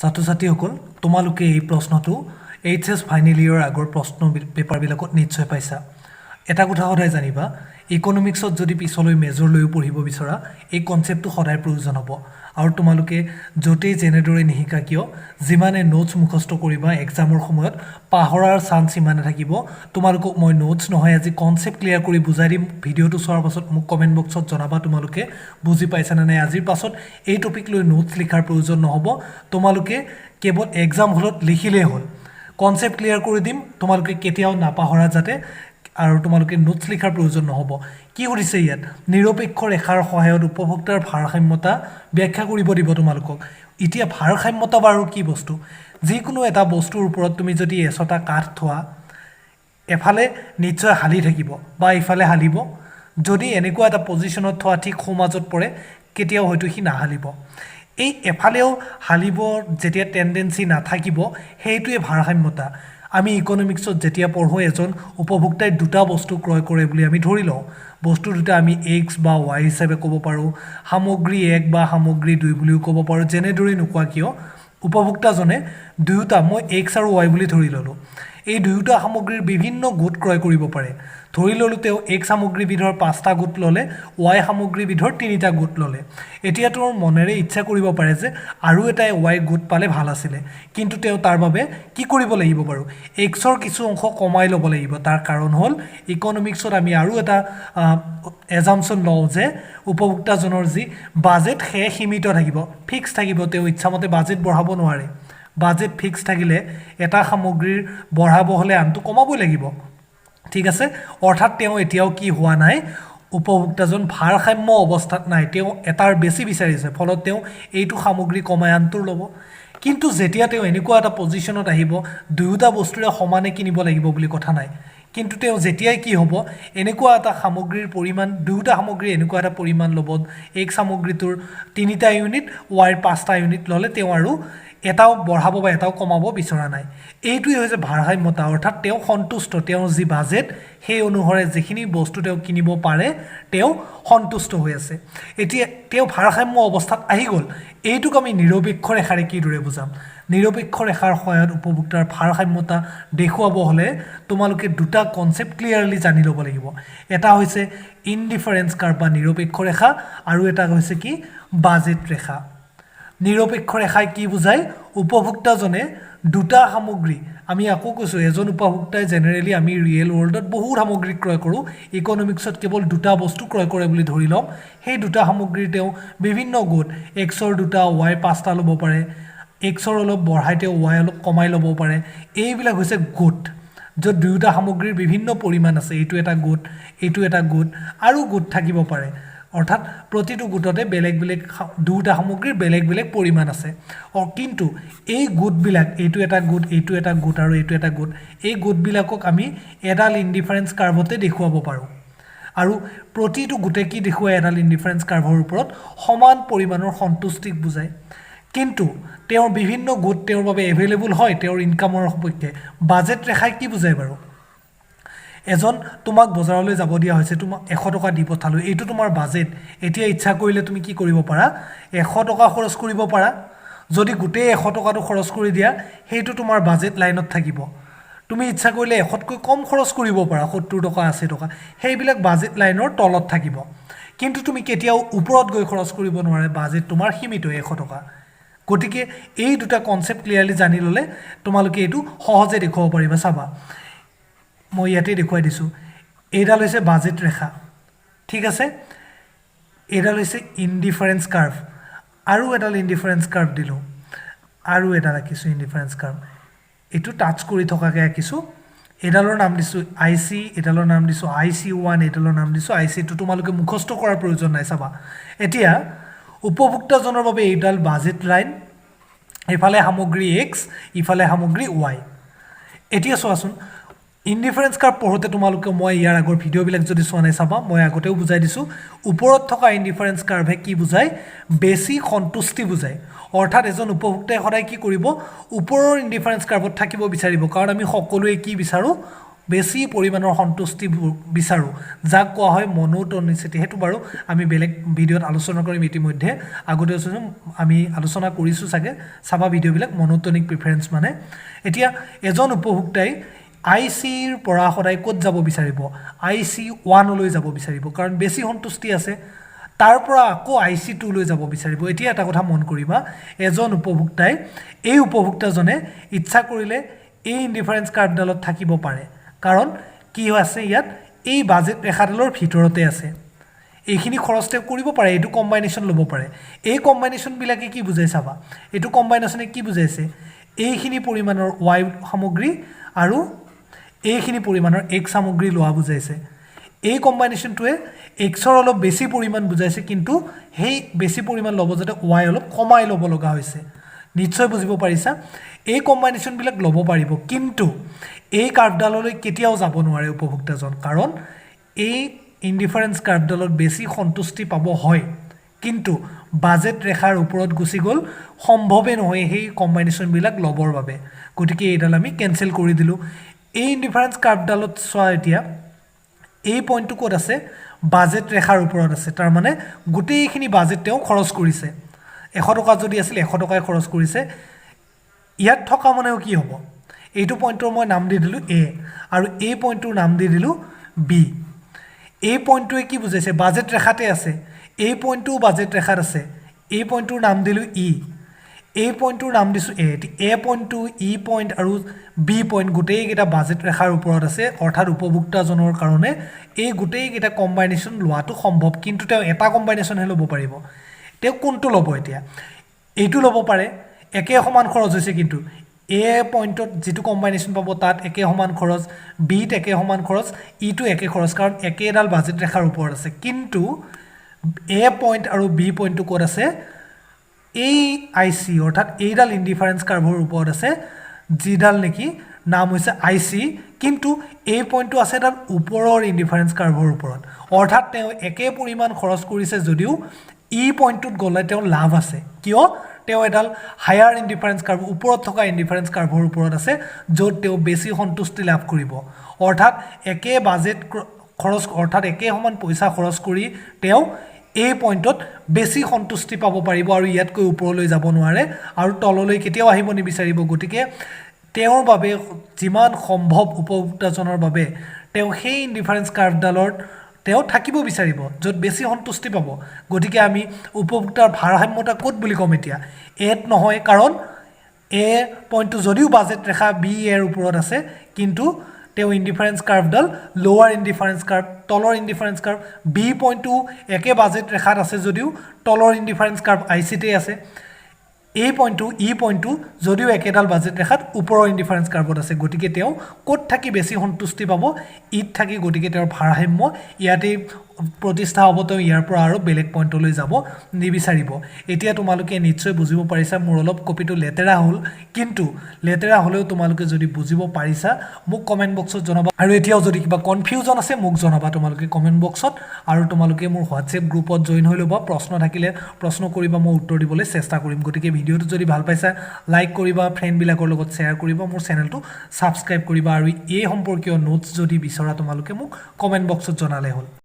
ছাত্ৰ-ছাত্ৰীসকল তোমালোকে এই প্ৰশ্নটো এইচএছ ফাইনেল ইয়েৰৰ আগৰ প্ৰশ্ন পেপাৰবিলাকত নিশ্চয় পাইছা এটা কথা সদায় জানিবা ইকনমিক্সত যদি পিছলৈ মেজৰ লৈ পঢ়িব বিচৰা এই কনসেপ্টটো সদায় প্ৰয়োজন হ'ব আৰু তোমালোকে যতেই জেনেদৰে নিহিকা কিয় যিমানে নোটছ মুখস্থ কৰিবা এক্সামৰ সময়ত পাহৰাৰ চান্স ইমানে থাকিব তোমালোকক মই নোটছ নহয় আজি কনসেপ্ট ক্লিয়াৰ কৰি বুজাই দিম ভিডিঅটো চোৱাৰ পাছত মোক কমেন্ট বক্সত জনাবা তোমালোকে বুজি পাইছা নে নাই আজিৰ পাছত এই টপিক লৈ নোটছ লিখাৰ প্ৰয়োজন নহব তোমালোকে কেৱল এক্সাম হলত লিখিলেই হ'ল কনসেপ্ট ক্লিয়াৰ কৰি দিম তোমালোকে কেতিয়াও নাপাহৰা যাতে আৰু তোমালোকে নোটছ লিখাৰ প্ৰয়োজন নহব কি কৰিছে ইয়াত নিৰপেক্ষ ৰেখাৰ সহায়ত উপভোক্তাৰ ভাৰসাম্যতা ব্যাখ্যা কৰিব দিব তোমালোকক এতিয়া ভাৰসাম্যতা বাৰু কি বস্তু যিকোনো এটা বস্তুৰ ওপৰত তুমি যদি এছটা কাঠ থোৱা এফালে নিশ্চয় হালি থাকিব বা ইফালে হালিব যদি এনেকুৱা এটা পজিশনত থোৱা ঠিক সমাজত পৰে কেতিয়াও হয়তো হি নাহালিব এই এফালেও হালিবৰ যেতিয়া টেন্ডেন্সি নাথাকিব হেইটোৱে ভাৰসাম্যতা আমি ইকনমিক্সত যেতিয়া পঢ়ো এজন উপভোক্তাই দুটা বস্তু ক্ৰয় কৰে বুলি আমি ধৰি লওঁ বস্তু দুটা আমি x বা y হিচাপে ক'ব পাৰো সামগ্ৰী 1 বা সামগ্ৰী 2 বুলিও ক'ব পাৰো জেনেদৰে নোকোৱা কিয় উপভোক্তাজনে দুয়োটা মই x আৰু y বুলি ধৰি ললো এই দুয়োটা সামগ্ৰীৰ বিভিন্ন গোট ক্ৰয় কৰিব পাৰে ধৰি ললো তেও x সামগ্ৰী বিধৰ 5টা গোট ললে y সামগ্ৰী বিধৰ 3টা গোট ললে এতিয়া তোৰ মনেৰে ইচ্ছা কৰিব পাৰে যে আৰু এটা y গোট পালে ভাল আছিল কিন্তু তেও তাৰ বাবে কি কৰিব লাগিব বাৰু x ৰ কিছু অংশ কমাই ল'ব লাগিব তাৰ কাৰণ হল ইকনমিক্সত আমি আৰু এটা এজাম্পশন লওঁ যে উপভোক্তাজনৰ যি বাজেট হে সীমিত থাকিব ফিক্স থাকিব তেও ইচ্ছামতে বাজেট বঢ়াব নোৱাৰে বাজেট ফিক্স থাকিলে এটা সামগ্ৰীৰ বঢ়াব হলে আনটো কমাবই লাগিব ঠিক আছে অৰ্থাৎ তেও এতিয়াও কি হোৱা নাই উপভোক্তাজন ভাৰসাম্য অৱস্থাত নাই তেও এটাৰ বেছি বিচাৰিছে ফলত তেও এইটো সামগ্ৰী কমাই আনটোৰ ল'ব কিন্তু যেতিয়া তেও এনেকুৱা এটা পজিশনত আহিব দুয়োটা বস্তুৰে সমানে কিনিব লাগিব বুলি কথা নাই কিন্তু তেও যেতিয়াই কি হ'ব এনেকুৱা এটা সামগ্ৰীৰ পৰিমাণ দুয়োটা সামগ্ৰী এনেকুৱা এটা পৰিমাণ ল'ব এক সামগ্ৰীটোৰ 3টা ইউনিট y 5টা ইউনিট ল'লে তেও আৰু এটাও বঢ়াব বা এটাও কমাব বিচৰা নাই এইটোই হৈছে ভাৰসাম্যতা অৰ্থাৎ তেও সন্তুষ্ট তেও যি বাজেট সেই অনুহৰে যিখিনি বস্তু তেও কিনিব পাৰে তেও সন্তুষ্ট হৈ আছে এতিয়া তেও ভাৰসাম্য অৱস্থাত আহি গল এইটোক আমি নিৰপেক্ষ ৰেখাৰে কি দৰে বুজাম নিৰপেক্ষ ৰেখাৰ সহায়ত উপভোক্তাৰ ভাৰসাম্যতা দেখুৱাব হলে তোমালোকে দুটা কনসেপ্ট ক্লিয়াৰলি জানি ল'ব লাগিব এটা হৈছে ইনডিফাৰেন্স কাৰ্ভ বা নিৰপেক্ষ ৰেখা আৰু এটা হৈছে কি বাজেট ৰেখা নিৰপেক্ষ ৰেখাই কি বুজায় উপভোক্তাজনে দুটা সামগ্ৰী আমি আকৌ কৈছো এজন উপভোক্তাই জেনাৰেলি আমি ৰিয়েল ওয়াৰ্ল্ডত বহু সামগ্ৰী ক্ৰয় কৰো ইকনমিক্সত কেৱল দুটা বস্তু ক্ৰয় কৰে বুলি ধৰি লম সেই দুটা সামগ্ৰীৰ তেও বিভিন্ন গোট x ৰ দুটা y 5টা ল'ব পাৰে x ৰ অলপ বঢ়াই তেও y অলপ কমাই ল'ব পাৰে এইবিলাক হৈছে গোট য'ত দুয়োটা সামগ্ৰীৰ বিভিন্ন পৰিমাণ আছে এইটো এটা গোট আৰু গোট থাকিব পাৰে অৰ্থাৎ প্ৰতিটো গোটতে বেলেগ বেলেগ দুটা সামগ্ৰীৰ বেলেগ বেলেগ পৰিমাণ আছে কিন্তু এই গোটবিলাক এইটো এটা গোট আৰু এইটো এটা গোট এই গোটবিলাকক আমি এডাল ইনডিফাৰেন্স কাৰ্ভতে দেখুৱাব পাৰো আৰু প্ৰতিটো গোটে কি দেখুৱায় এডাল ইনডিফাৰেন্স কাৰ্ভৰ ওপৰত সমান পৰিমাণৰ সন্তুষ্টিক বুজায় কিন্তু তেওঁৰ বিভিন্ন গোট তেওঁৰ বাবে এভেইলেবল হয় তেওঁৰ ইনকামৰ সপক্ষে বাজেট ৰেখাই কি বুজায় বাৰু এজন তোমাক বজাৰলৈ যাব দিয়া হৈছে তোমাক 100 টকা দি পঠালো এইটো তোমাৰ বাজেট এতিয়া ইচ্ছা কৰিলে তুমি কি কৰিব পাৰা 100 টকা খৰচ কৰিব পাৰা যদি গোটেই 100 টকাটো খৰচ কৰি দিয়া হেইটো তোমাৰ বাজেট লাইনত থাকিব তুমি ইচ্ছা কৰিলে 100কৈ কম খৰচ কৰিব পাৰা 70 টকা 80 টকা হেইবিলাক বাজেট লাইনৰ তলত থাকিব কিন্তু তুমি কেতিয়াও ওপৰত গৈ খৰচ কৰিব নোৱাৰে বাজেট তোমাৰ সীমিত 100 টকা গতিকে এই দুটা কনসেপ্ট ক্লিয়াৰলি জানি ললে তোমালোকে এইটো সহজে দেখুৱাব পাৰিবা চাবা মই ইয়াতে দেখুৱাই দিছো এডাল হৈছে বাজেট ৰেখা ঠিক আছে এডাল হৈছে ইনডিফাৰেন্স কাৰ্ভ আৰু এডাল ইনডিফাৰেন্স কাৰ্ভ দিলো আৰু এটা ৰাখিছো ইনডিফাৰেন্স কাৰ্ভ এটো টাচ কৰি থকাকে ৰাখিছো এডালৰ নাম দিছো IC এডালৰ নাম দিছো IC1 এডালৰ নাম দিছো IC2 তোমালোকে মুখস্থ কৰাৰ প্ৰয়োজন নাই চাবা এতিয়া উপভোক্তাজনৰ বাবে এডাল বাজেট লাইন ইফালে সামগ্ৰী x ইফালে সামগ্ৰী y এতিয়া চোৱাচোন ইনডিফাৰেন্স কাৰ্ভ পঢ়োতে তোমালোকে মই ইয়াৰ আগৰ ভিডিও বিলাক যদি চোৱা নাই চাবা মই আগতেও বুজাই দিছো ওপৰত থকা ইনডিফাৰেন্স কাৰ্ভে কি বুজায় বেছি সন্তুষ্টি বুজায় অৰ্থাৎ এজন উপভোক্তাই সদায় কি কৰিব ওপৰৰ ইনডিফাৰেন্স কাৰ্ভত থাকিব বিচাৰিব কাৰণ আমি সকলোৱে কি বিচাৰো বেছি পৰিমাণৰ সন্তুষ্টি বিচাৰোঁ, যাক কোৱা হয় মনোটনিচিটি। সেইটো বাৰু আমি বেলেগ ভিডিঅ'ত আলোচনা কৰিম ইতিমধ্যে, আগতে আমি আলোচনা কৰিছোঁ চাগে, চাবা ভিডিঅ'বিলাক। মনোটনিক প্ৰিফাৰেঞ্চ মানে এতিয়া এজন উপভোক্তাই ICৰ পৰা সদায় ক'ত যাব বিচাৰিব? IC1 লৈ যাব বিচাৰিব, কাৰণ বেছি সন্তুষ্টি আছে। তাৰ পৰা আকৌ IC2 লৈ যাব বিচাৰিব। এতিয়া এটা কথা মন কৰিবা, এজন উপভোক্তাই এই উপভোক্তাজনে ইচ্ছা কৰিলে এই ইনডিফাৰেঞ্চ কাৰ্ভডালত থাকিব পাৰে, কাৰণ কি আছে ইয়াত এই বাজেট ৰেখাডালৰ ভিতৰতে আছে। এইখিনি খৰচ তেওঁ কৰিব পাৰে, এইটো কম্বাইনেশ্যন ল'ব পাৰে। এই কম্বাইনেশ্যনবিলাকে কি বুজাই চাবা, এইটো কম্বাইনেশ্যনে কি বুজাইছে, এইখিনি পৰিমাণৰ Y সামগ্ৰী আৰু এইখিনি পৰিমাণৰ X সামগ্ৰী লোৱা বুজাইছে। এই কম্বাইনেশ্যনটোৱে Xৰ অলপ বেছি পৰিমাণ বুজাইছে, কিন্তু সেই বেছি পৰিমাণ ল'ব যাতে Y অলপ কমাই ল'ব লগা হৈছে। নিশ্চয় বুজিব পাৰিছা। এই কম্বাইনেশ্যনবিলাক ল'ব পাৰিব, কিন্তু এই কাৰ্ভডাললৈ কেতিয়াও যাব নোৱাৰে উপভোক্তাজন, কাৰণ এই ইনডিফাৰেঞ্চ কাৰ্ভডালত বেছি সন্তুষ্টি পাব হয়, কিন্তু বাজেট ৰেখাৰ ওপৰত গুচি গ'ল, সম্ভৱে নহয় সেই কম্বাইনেশ্যনবিলাক ল'বৰ বাবে। গতিকে এইডাল আমি কেঞ্চেল কৰি দিলোঁ। এই ইনডিফাৰেঞ্চ কাৰ্ভডালত চোৱা, এতিয়া এই পইণ্টটো ক'ত আছে? বাজেট ৰেখাৰ ওপৰত আছে। তাৰমানে গোটেইখিনি বাজেট তেওঁ খৰচ কৰিছে। 100 টকা যদি আছিল 100 টকাই খৰচ কৰিছে। ইয়াত থকা মানেও কি হ'ব? এইটো পইণ্টৰ মই নাম দি দিলোঁ A, আৰু এই পইণ্টটোৰ নাম দি দিলোঁ B। এই পইণ্টটোৱে কি বুজাইছে? বাজেট ৰেখাতে আছে। এই পইণ্টটোও বাজেট ৰেখাত আছে। এই পইণ্টটোৰ নাম দিলোঁ E, এই পইণ্টটোৰ নাম দিছোঁ A। A পইণ্টটো, E পইণ্ট আৰু B পইণ্ট গোটেইকেইটা বাজেট ৰেখাৰ ওপৰত আছে, অৰ্থাৎ উপভোক্তাজনৰ কাৰণে এই গোটেইকেইটা কম্বাইনেশ্যন লোৱাটো সম্ভৱ, কিন্তু তেওঁ এটা কম্বাইনেশ্যনহে ল'ব পাৰিব। তেওঁ কোনটো ল'ব? এতিয়া এইটো ল'ব পাৰে, একে সমান খৰচ হৈছে, কিন্তু A পইণ্টত যিটো কম্বাইনেশ্যন পাব তাত একে সমান খৰচ, Bত একে সমান খৰচ, Eটো একে খৰচ, কাৰণ একেডাল বাজেট ৰেখাৰ ওপৰত আছে। কিন্তু A পইণ্ট আৰু B পইণ্টটো ক'ত আছে? এই IC, অৰ্থাৎ এইডাল ইনডিফাৰেঞ্চ কাৰ্ভৰ ওপৰত আছে, যিডাল নেকি নাম হৈছে IC, কিন্তু এই পইণ্টটো আছে তাৰ ওপৰৰ ইনডিফাৰেঞ্চ কাৰ্ভৰ ওপৰত। অৰ্থাৎ তেওঁ একে পৰিমাণ খৰচ কৰিছে যদিও E পইণ্টটোত গ'লে তেওঁ লাভ আছে। কিয়? তেওঁ এডাল হায়াৰ ইনডিফাৰেঞ্চ কাৰ্ভ, ওপৰত থকা ইনডিফাৰেঞ্চ কাৰ্ভৰ ওপৰত আছে, য'ত তেওঁ বেছি সন্তুষ্টি লাভ কৰিব। অৰ্থাৎ একে বাজেট খৰচ, অৰ্থাৎ একে সমান পইচা খৰচ কৰি তেওঁ এই পইণ্টত বেছি সন্তুষ্টি পাব পাৰিব, আৰু ইয়াতকৈ ওপৰলৈ যাব নোৱাৰে, আৰু তললৈ কেতিয়াও আহিব নিবিচাৰিব। গতিকে তেওঁৰ বাবে যিমান সম্ভৱ উপভোক্তাজনৰ বাবে তেওঁ সেই ইনডিফাৰেঞ্চ কাৰ্ভডালত তেওঁ থাকিব বিচাৰিব, য'ত বেছি সন্তুষ্টি পাব। গতিকে আমি উপভোক্তাৰ ভাৰসাম্যতা ক'ত বুলি ক'ম? এতিয়া এত নহয়, কাৰণ A পইণ্টটো যদিও বাজেট ৰেখা B এৰ ওপৰত আছে, কিন্তু তেওঁ ইনডিফাৰেঞ্চ কাৰ্ভডাল লোৱাৰ ইনডিফাৰেঞ্চ কাৰ্ভ, তলৰ ইনডিফাৰেঞ্চ কাৰ্ভ। B পইণ্টটো একে বাজেট ৰেখাত আছে যদিও তলৰ ইনডিফাৰেঞ্চ কাৰ্ভ ICতে আছে। এই পইণ্টটো, E পইণ্টটো যদিও একেডাল বাজেট ৰেখাত ওপৰৰ ইনডিফাৰেঞ্চ কাৰ্ভত আছে। গতিকে তেওঁ ক'ত থাকি বেছি সন্তুষ্টি পাব? ইত থাকি। গতিকে তেওঁৰ ভাৰসাম্য ইয়াতেই প্ৰতিষ্ঠা হ'ব, তেওঁ ইয়াৰ পৰা আৰু বেলেগ পইণ্টলৈ যাব নিবিচাৰিব। এতিয়া তোমালোকে নিশ্চয় বুজিব পাৰিছা। মোৰ অলপ কপিটো লেতেৰা হ'ল, কিন্তু লেতেৰা হ'লেও তোমালোকে যদি বুজিব পাৰিছা মোক কমেণ্ট বক্সত জনাবা, আৰু এতিয়াও যদি কিবা কনফিউজন আছে মোক জনাবা তোমালোকে কমেণ্ট বক্সত, আৰু তোমালোকে মোৰ হোৱাটছএপ গ্ৰুপত জইন হৈ ল'বা। প্ৰশ্ন থাকিলে প্ৰশ্ন কৰিবা, মই উত্তৰ দিবলৈ চেষ্টা কৰিম। গতিকে ভিডিঅ'টো যদি ভাল পাইছা লাইক কৰিবা, ফ্ৰেণ্ডবিলাকৰ লগত শ্বেয়াৰ কৰিবা, মোৰ চেনেলটো ছাবস্ক্ৰাইব কৰিবা, আৰু এই সম্পৰ্কীয় নোটছ যদি বিচৰা তোমালোকে মোক কমেণ্ট বক্সত জনালে হ'ল।